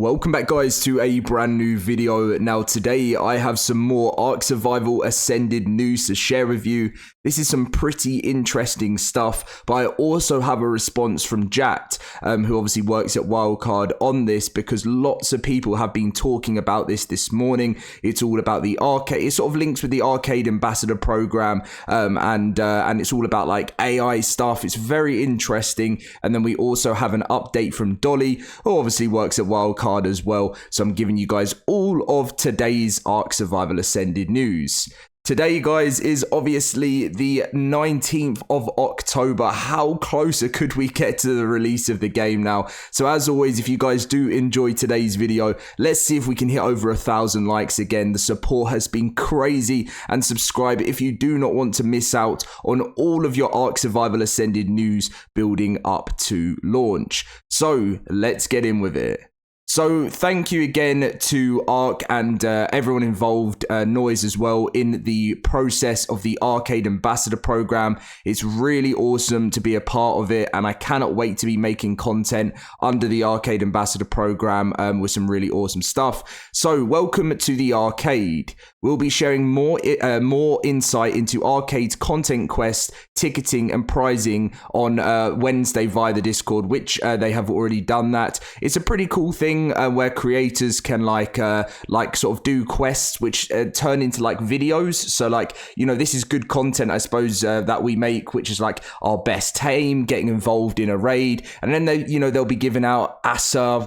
Welcome back guys to a brand new video. Now today I have some more ARK Survival Ascended news to share with you. This is some pretty interesting stuff, but I also have a response from Jatt, who obviously works at Wildcard on this, because lots of people have been talking about this morning. It's all about the arcade, it sort of links with the Arcade Ambassador program, and it's all about like AI stuff. It's very interesting. And then we also have an update from Dolly, who obviously works at Wildcard as well. So I'm giving you guys all of today's ARK Survival Ascended news. Today, guys, is obviously the 19th of October. How closer could we get to the release of the game now? So as always, if you guys do enjoy today's video, let's see if we can hit over 1,000 likes again. The support has been crazy, and subscribe if you do not want to miss out on all of your ARK Survival Ascended news building up to launch. So let's get in with it. So thank you again to ARK and everyone involved, Noise as well, in the process of the Arcade Ambassador program. It's really awesome to be a part of it, and I cannot wait to be making content under the Arcade Ambassador program with some really awesome stuff. So welcome to the arcade. We'll be sharing more insight into Arcade's content quest, ticketing and pricing on Wednesday via the Discord, which they have already done that. It's a pretty cool thing where creators can like sort of do quests which turn into like videos. So like, you know, this is good content, I suppose, that we make, which is like our best tame, getting involved in a raid, and then they'll be giving out ASA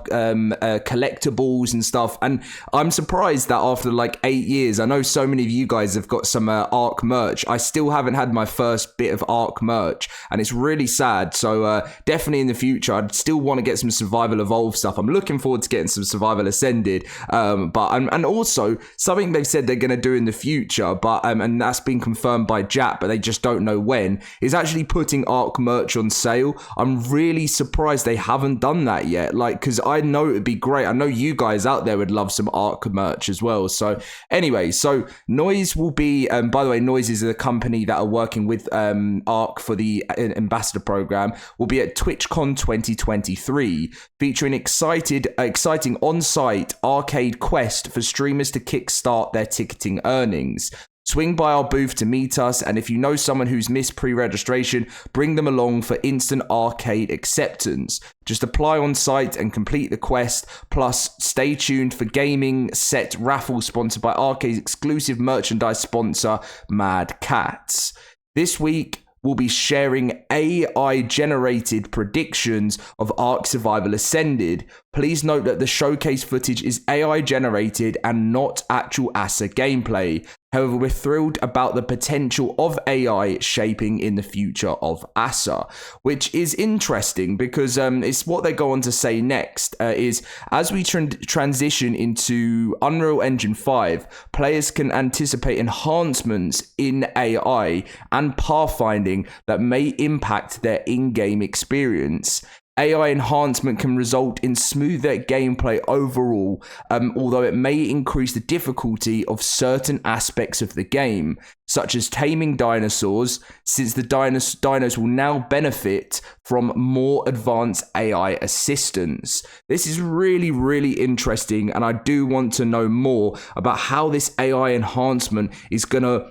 collectibles and stuff. And I'm surprised that after like 8 years, I know so many of you guys have got some ARK merch. I still haven't had my first bit of ARK merch, and it's really sad. So definitely in the future, I'd still want to get some Survival Evolved stuff. I'm looking forward to getting some Survival Ascended, and also something they've said they're going to do in the future, but and that's been confirmed by Jatt, but they just don't know when, is actually putting ARK merch on sale. I'm really surprised they haven't done that yet, like, because I know it'd be great. I know you guys out there would love some ARK merch as well. So anyway, so Noise will be, by the way, Noise is a company that are working with ARK for the Ambassador program, will be at TwitchCon 2023, featuring exciting on-site arcade quest for streamers to kickstart their ticketing earnings. Swing by our booth to meet us, and if you know someone who's missed pre-registration, bring them along for instant arcade acceptance. Just apply on site and complete the quest, plus stay tuned for gaming set raffle sponsored by Arcade's exclusive merchandise sponsor, Mad Cats. This week, we'll be sharing AI-generated predictions of ARK Survival Ascended. Please note that the showcase footage is AI-generated and not actual ASA gameplay. However, we're thrilled about the potential of AI shaping in the future of ASA, which is interesting because it's what they go on to say next, is as we transition into Unreal Engine 5, players can anticipate enhancements in AI and pathfinding that may impact their in-game experience. AI enhancement can result in smoother gameplay overall, although it may increase the difficulty of certain aspects of the game, such as taming dinosaurs, since the dinos will now benefit from more advanced AI assistance. This is really, really interesting, and I do want to know more about how this AI enhancement is going to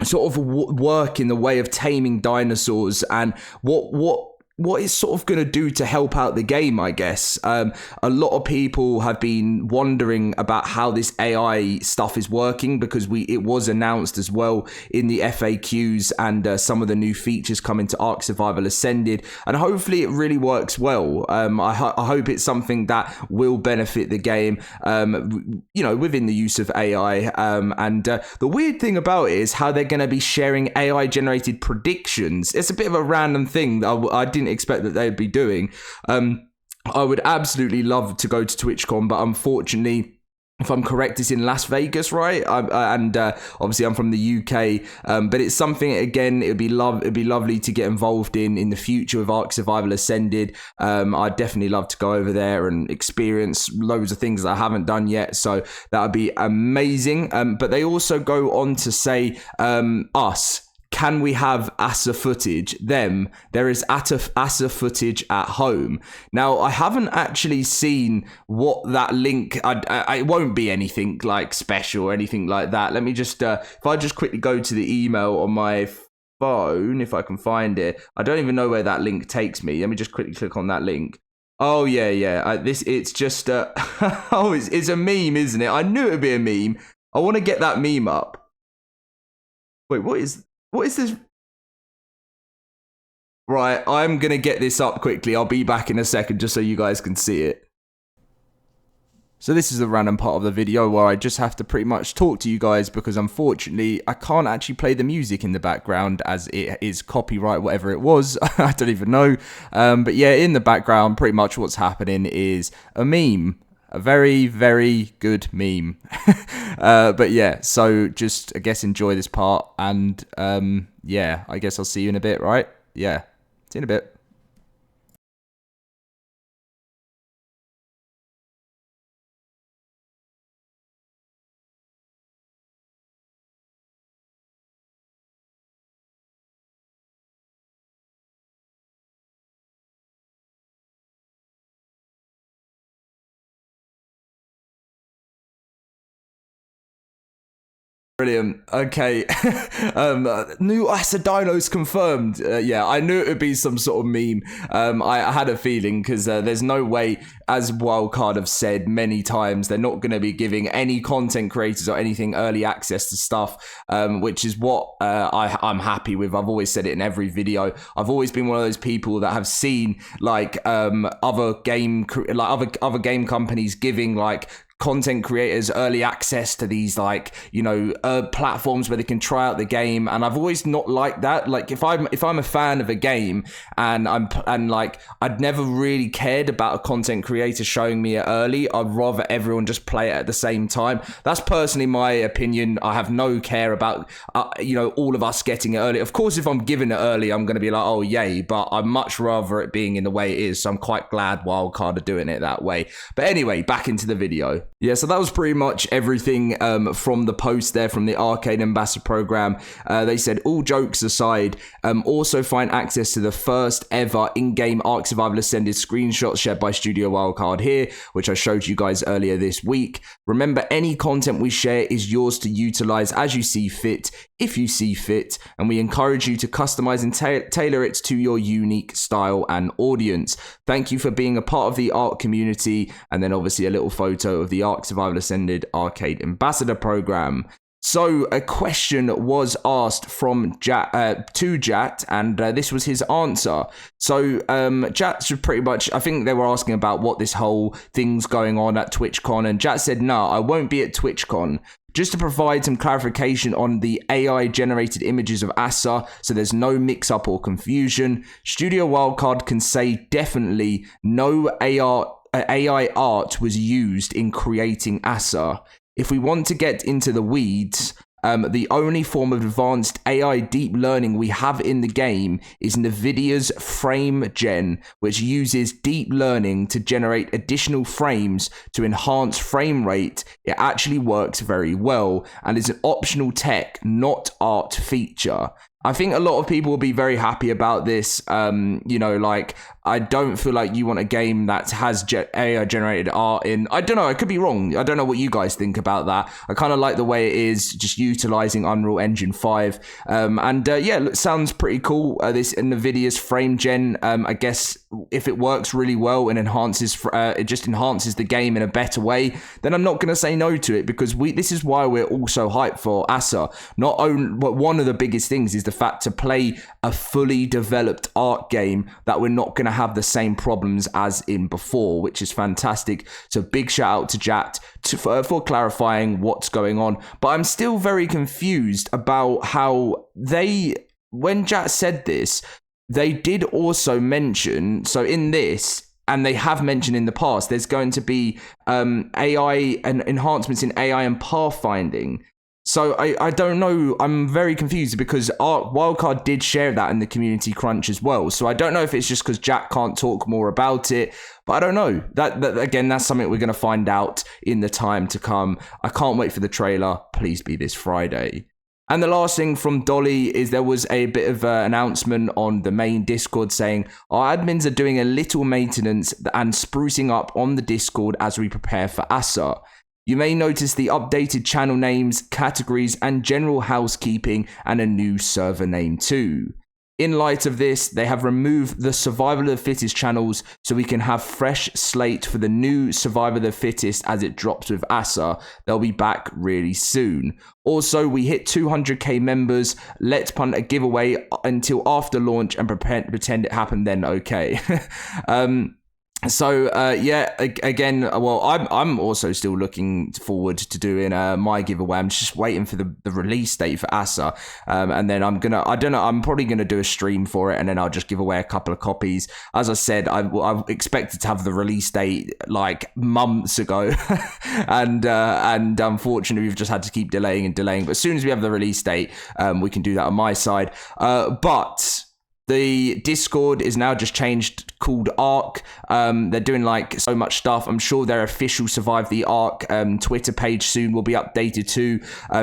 sort of work in the way of taming dinosaurs, and what it's sort of going to do to help out the game, I guess. A lot of people have been wondering about how this AI stuff is working, because it was announced as well in the FAQs, and some of the new features coming to ARK Survival Ascended, and hopefully it really works well. I hope it's something that will benefit the game, within the use of AI. The weird thing about it is how they're going to be sharing AI generated predictions. It's a bit of a random thing that I didn't expect that they'd be doing. I would absolutely love to go to TwitchCon, but unfortunately, if I'm correct, it's in Las Vegas, right? Obviously I'm from the UK, but it's something, again, it'd be lovely to get involved in the future with ARK Survival Ascended. I'd definitely love to go over there and experience loads of things that I haven't done yet, so that would be amazing. But they also go on to say, can we have ASA footage? There is ASA footage at home. Now, I haven't actually seen what that link, it won't be anything like special or anything like that. Let me just, if I just quickly go to the email on my phone, if I can find it. I don't even know where that link takes me. Let me just quickly click on that link. Oh, yeah. It's just, oh, it's a meme, isn't it? I knew it would be a meme. I want to get that meme up. Wait, what is this? Right, I'm going to get this up quickly. I'll be back in a second just so you guys can see it. So this is a random part of the video where I just have to pretty much talk to you guys because unfortunately I can't actually play the music in the background as it is copyright, whatever it was. I don't even know. But yeah, in the background, pretty much what's happening is a meme. A very, very good meme. But yeah, so just, I guess, enjoy this part. And yeah, I guess I'll see you in a bit, right? Yeah, see you in a bit. Brilliant. Okay. New ASA dinos confirmed. Yeah, I knew it would be some sort of meme. I had a feeling because there's no way, as Wildcard have said many times, they're not going to be giving any content creators or anything early access to stuff, which is what I'm happy with. I've always said it in every video. I've always been one of those people that have seen like other game companies giving like content creators early access to these like platforms where they can try out the game, and I've always not liked that. Like if I'm a fan of a game and I'd never really cared about a content creator showing me it early, I'd rather everyone just play it at the same time. That's personally my opinion. I have no care about all of us getting it early. Of course, if I'm given it early, I'm going to be like, oh yay, but I'd much rather it being in the way it is, so I'm quite glad Wildcard are doing it that way. But anyway, back into the video. Yeah, so that was pretty much everything from the post there from the Arcade Ambassador program. They said, all jokes aside, also find access to the first ever in-game ARK Survival Ascended screenshots shared by Studio Wildcard here, which I showed you guys earlier this week. Remember, any content we share is yours to utilize as you see fit, if you see fit, and we encourage you to customize and tailor it to your unique style and audience. Thank you for being a part of the ARK community, and then obviously a little photo of the ARK Survival Ascended Arcade Ambassador program. So a question was asked from to Jat, and this was his answer. So Jat should pretty much, I think they were asking about what this whole thing's going on at TwitchCon, and Jat said, no, I won't be at TwitchCon. Just to provide some clarification on the AI generated images of ASA, so there's no mix up or confusion, Studio Wildcard can say definitely no AI art was used in creating ASA. If we want to get into the weeds, the only form of advanced AI deep learning we have in the game is NVIDIA's Frame Gen, which uses deep learning to generate additional frames to enhance frame rate. It actually works very well and is an optional tech, not art feature. I think a lot of people will be very happy about this. I don't feel like you want a game that has AI generated art in. I don't know, I could be wrong. I don't know what you guys think about that. I kind of like the way it is, just utilizing Unreal Engine 5. Yeah, it sounds pretty cool. This NVIDIA's Frame Gen, I guess if it works really well and it just enhances the game in a better way, then I'm not going to say no to it, because this is why we're all so hyped for ASA. But one of the biggest things is the fact to play a fully developed art game that we're not going to have the same problems as in before, which is fantastic. So big shout out to Jat for clarifying what's going on. But I'm still very confused about how when Jat said this, they did also mention, so in this, and they have mentioned in the past, there's going to be AI and enhancements in AI and pathfinding. So I don't know. I'm very confused because Wildcard did share that in the community crunch as well. So I don't know if it's just because Jack can't talk more about it, but I don't know. That again, that's something we're going to find out in the time to come. I can't wait for the trailer. Please be this Friday. And the last thing from Dolly is there was a bit of an announcement on the main Discord saying our admins are doing a little maintenance and sprucing up on the Discord as we prepare for ASA. You may notice the updated channel names, categories, and general housekeeping, and a new server name too. In light of this, they have removed the Survival of the Fittest channels so we can have fresh slate for the new Survival of the Fittest as it drops with ASA. They'll be back really soon. Also, we hit 200k members. Let's punt a giveaway until after launch and pretend it happened then, okay? Again, well, I'm also still looking forward to doing my giveaway. I'm just waiting for the release date for ASA, and then I'm probably gonna do a stream for it, and then I'll just give away a couple of copies. As I said, I expected to have the release date like months ago, and unfortunately we've just had to keep delaying. But as soon as we have the release date, we can do that on my side. But the Discord is now just changed, called ARK. They're doing like so much stuff. I'm sure their official Survive the ARK Twitter page soon will be updated too,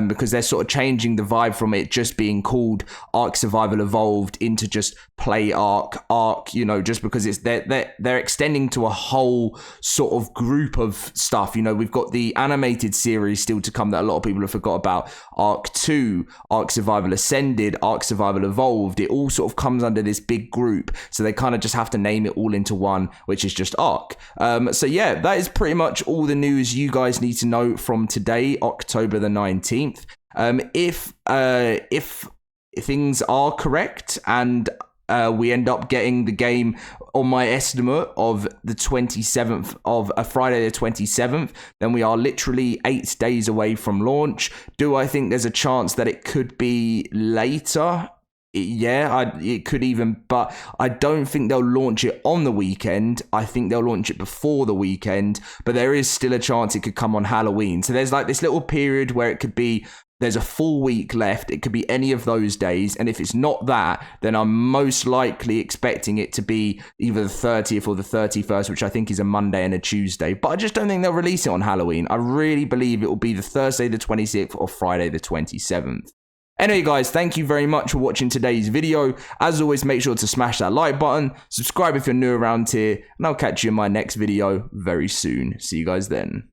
because they're sort of changing the vibe from it just being called ARK Survival Evolved into just Play ARK, you know, just because it's they're extending to a whole sort of group of stuff. You know, we've got the animated series still to come that a lot of people have forgot about. ARK 2, ARK Survival Ascended, ARK Survival Evolved. It all sort of comes under this big group, so they kind of just have to name it all into one, which is just ARK. So yeah, that is pretty much all the news you guys need to know from today, October the 19th. If things are correct and we end up getting the game on my estimate of the 27th of Friday the 27th, then we are literally 8 days away from launch. Do I think there's a chance that it could be later? Yeah, it could even, but I don't think they'll launch it on the weekend. I think they'll launch it before the weekend, but there is still a chance it could come on Halloween. So there's like this little period where it could be, there's a full week left. It could be any of those days. And if it's not that, then I'm most likely expecting it to be either the 30th or the 31st, which I think is a Monday and a Tuesday. But I just don't think they'll release it on Halloween. I really believe it will be the Thursday the 26th or Friday the 27th. Anyway, guys, thank you very much for watching today's video. As always, make sure to smash that like button, subscribe if you're new around here, and I'll catch you in my next video very soon. See you guys then.